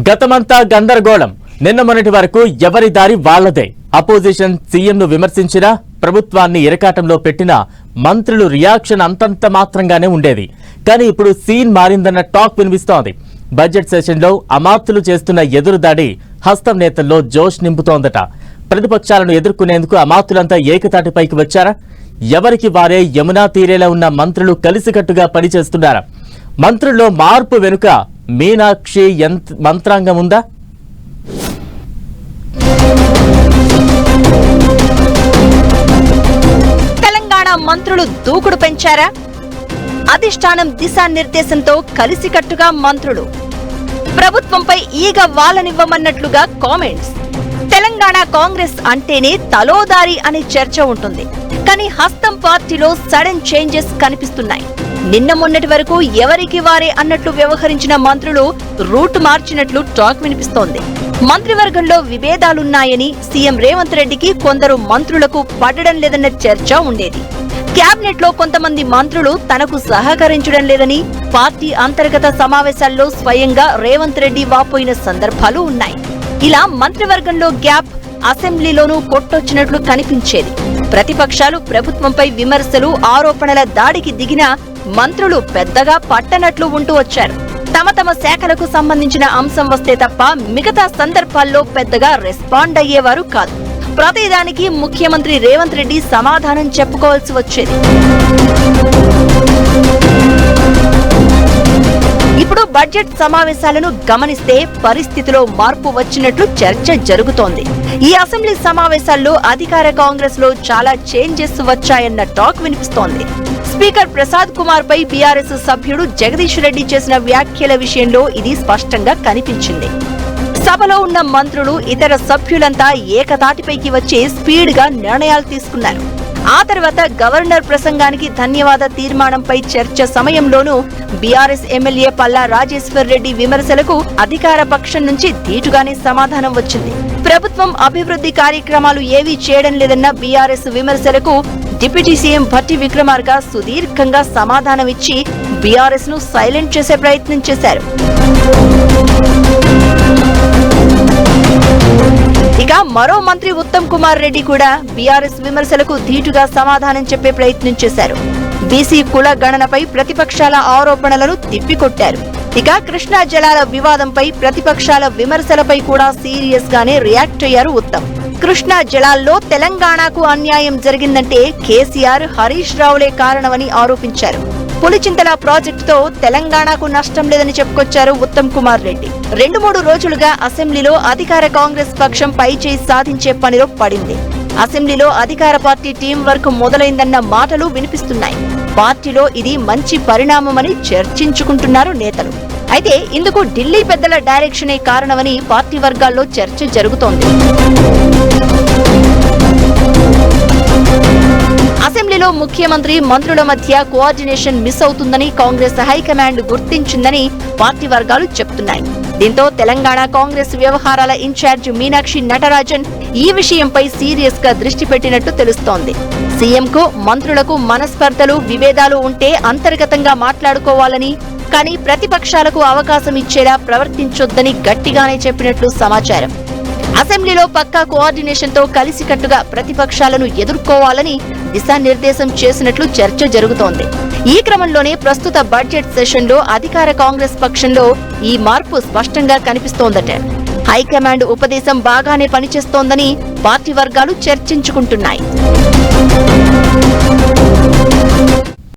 గతమంతా గందరగోళం. నిన్న మొన్నటి వరకు ఎవరి దారి వాళ్లదే. అపోజిషన్ సీఎంను విమర్శించినా, ప్రభుత్వాన్ని ఇరకాటంలో పెట్టినా మంత్రులు రియాక్షన్ అంతంత మాత్రంగానే ఉండేది. కానీ ఇప్పుడు సీన్ మారిందన్న టాక్ వినిపిస్తోంది. బడ్జెట్ సెషన్లో అమాత్యులు చేస్తున్న ఎదురుదాడి హస్తం నేతల్లో జోష్ నింపుతోందట. ప్రతిపక్షాలను ఎదుర్కొనేందుకు అమాత్యులంతా ఏకతాటిపైకి వచ్చారా? ఎవరికి వారే యమునా తీరేలా ఉన్న మంత్రులు కలిసికట్టుగా పనిచేస్తున్నారా? మంత్రుల్లో మార్పు వెనుక మీనాక్షి మంత్రాంగం ఉందా? తెలంగాణ మంత్రులు దూకుడు పెంచారా? అధిష్టానం దిశానిర్దేశంతో కలిసికట్టుగా మంత్రులు. ప్రభుత్వంపై ఈగ వాలనివ్వమన్నట్లుగా కామెంట్స్. తెలంగాణ కాంగ్రెస్ అంటేనే తలోదారి అనే చర్చ ఉంటుంది. కానీ హస్తం పార్టీలో సడన్ చేంజెస్ కనిపిస్తున్నాయి. నిన్న మొన్నటి వరకు ఎవరికి వారే అన్నట్లు వ్యవహరించిన మంత్రులు రూట్ మార్చినట్లు టాక్ వినిపిస్తోంది. మంత్రివర్గంలో విభేదాలున్నాయని సీఎం రేవంత్ రెడ్డికి కొందరు మంత్రులకు పడడం లేదన్న చర్చ ఉండేది. క్యాబినెట్ లో కొంతమంది మంత్రులు తనకు సహకరించడం లేదని పార్టీ అంతర్గత సమావేశాల్లో స్వయంగా రేవంత్ రెడ్డి వాపోయిన సందర్భాలు ఉన్నాయి. ఇలా మంత్రివర్గంలో గ్యాప్ అసెంబ్లీలోనూ కొట్టొచ్చినట్లు కనిపించేది. ప్రతిపక్షాలు ప్రభుత్వంపై విమర్శలు, ఆరోపణల దాడికి దిగినా మంత్రులు పెద్దగా పట్టనట్లు ఉంటూ వచ్చారు. తమ తమ శాఖలకు సంబంధించిన అంశం వస్తే తప్ప మిగతా సందర్భాల్లో పెద్దగా రెస్పాండ్ అయ్యేవారు కాదు. ప్రతిదానికి ముఖ్యమంత్రి రేవంత్ రెడ్డి సమాధానం చెప్పుకోవాల్సి వచ్చేది. ఇప్పుడు బడ్జెట్ సమావేశాలను గమనిస్తే పరిస్థితిలో మార్పు వచ్చినట్లు చర్చ జరుగుతోంది. ఈ అసెంబ్లీ సమావేశాల్లో అధికార కాంగ్రెస్ లో చాలా చేంజెస్ వచ్చాయన్న టాక్ వినిపిస్తోంది. స్పీకర్ ప్రసాద్ కుమార్ పై బీఆర్ఎస్ సభ్యుడు జగదీష్ రెడ్డి చేసిన వ్యాఖ్యల విషయంలో ఇది స్పష్టంగా కనిపించింది. సభలో ఉన్న మంత్రులు, ఇతర సభ్యులంతా ఏకతాటిపైకి వచ్చి స్పీడ్ గా నిర్ణయాలు తీసుకున్నారు. ఆ తర్వాత గవర్నర్ ప్రసంగానికి ధన్యవాద తీర్మానంపై చర్చ సమయంలోనూ బీఆర్ఎస్ ఎమ్మెల్యే పల్లా రాజేశ్వర్ రెడ్డి విమర్శలకు అధికార పక్షం నుంచి ధీటుగానే సమాధానం వచ్చింది. ప్రభుత్వం అభివృద్ధి కార్యక్రమాలు ఏవీ చేయడం లేదన్న బీఆర్ఎస్ విమర్శలకు డిప్యూటీ సీఎం భట్టి విక్రమార్క సుదీర్ఘంగా సమాధానమిచ్చి బీఆర్ఎస్ ను సైలెంట్ చేసే ప్రయత్నం చేశారు. ఇక మరో మంత్రి ఉత్తమ్ కుమార్ రెడ్డి కూడా బీఆర్ఎస్ విమర్శలకు ధీటుగా సమాధానం చెప్పే ప్రయత్నం చేశారు. బీసీ కుల గణనపై ప్రతిపక్షాల ఆరోపణలను తిప్పికొట్టారు. ఇక కృష్ణా జలాల వివాదంపై ప్రతిపక్షాల విమర్శలపై కూడా సీరియస్ గానే రియాక్ట్ అయ్యారు ఉత్తమ్. కృష్ణా జలాల్లో తెలంగాణకు అన్యాయం జరిగిందంటే కేసీఆర్, హరీష్ రావులే కారణమని ఆరోపించారు. పులిచింతల ప్రాజెక్టుతో తెలంగాణకు నష్టం లేదని చెప్పుకొచ్చారు ఉత్తమ్ కుమార్ రెడ్డి. 2-3 రోజులుగా అసెంబ్లీలో అధికార కాంగ్రెస్ పక్షం పైచేయి సాధించే పనిలో పడింది. అసెంబ్లీలో అధికార పార్టీ టీం వర్క్ మొదలైందన్న మాటలు వినిపిస్తున్నాయి. పార్టీలో ఇది మంచి పరిణామమని చర్చించుకుంటున్నారు నేతలు. అయితే ఇందుకు ఢిల్లీ పెద్దల డైరెక్షనే కారణమని పార్టీ వర్గాల్లో చర్చ జరుగుతోంది. అసెంబ్లీలో ముఖ్యమంత్రి, మంత్రుల మధ్య కోఆర్డినేషన్ మిస్ అవుతుందని కాంగ్రెస్ హైకమాండ్ గుర్తించిందని పార్టీ వర్గాలు చెప్తున్నాయి. దీంతో తెలంగాణ కాంగ్రెస్ వ్యవహారాల ఇన్ఛార్జ్ మీనాక్షి నటరాజన్ ఈ విషయంపై సీరియస్ గా దృష్టి పెట్టినట్టు తెలుస్తోంది. సీఎంకు, మంత్రులకు మనస్పర్ధలు, విభేదాలు ఉంటే అంతర్గతంగా మాట్లాడుకోవాలని, కానీ ప్రతిపక్షాలకు అవకాశం ఇచ్చేలా ప్రవర్తించొద్దని గట్టిగానే చెప్పినట్లు సమాచారం. అసెంబ్లీలో పక్కా కోఆర్డినేషన్ తో కలిసికట్టుగా ప్రతిపక్షాలను ఎదుర్కోవాలని దిశానిర్దేశం చేసినట్లు చర్చ జరుగుతోంది. ఈ క్రమంలోనే ప్రస్తుత బడ్జెట్ సెషన్ లో అధికార కాంగ్రెస్ పక్షంలో ఈ మార్పు స్పష్టంగా కనిపిస్తోందట. హైకమాండ్ ఉపదేశం బాగానే పనిచేస్తోందని పార్టీ వర్గాలు చర్చించుకుంటున్నాయి.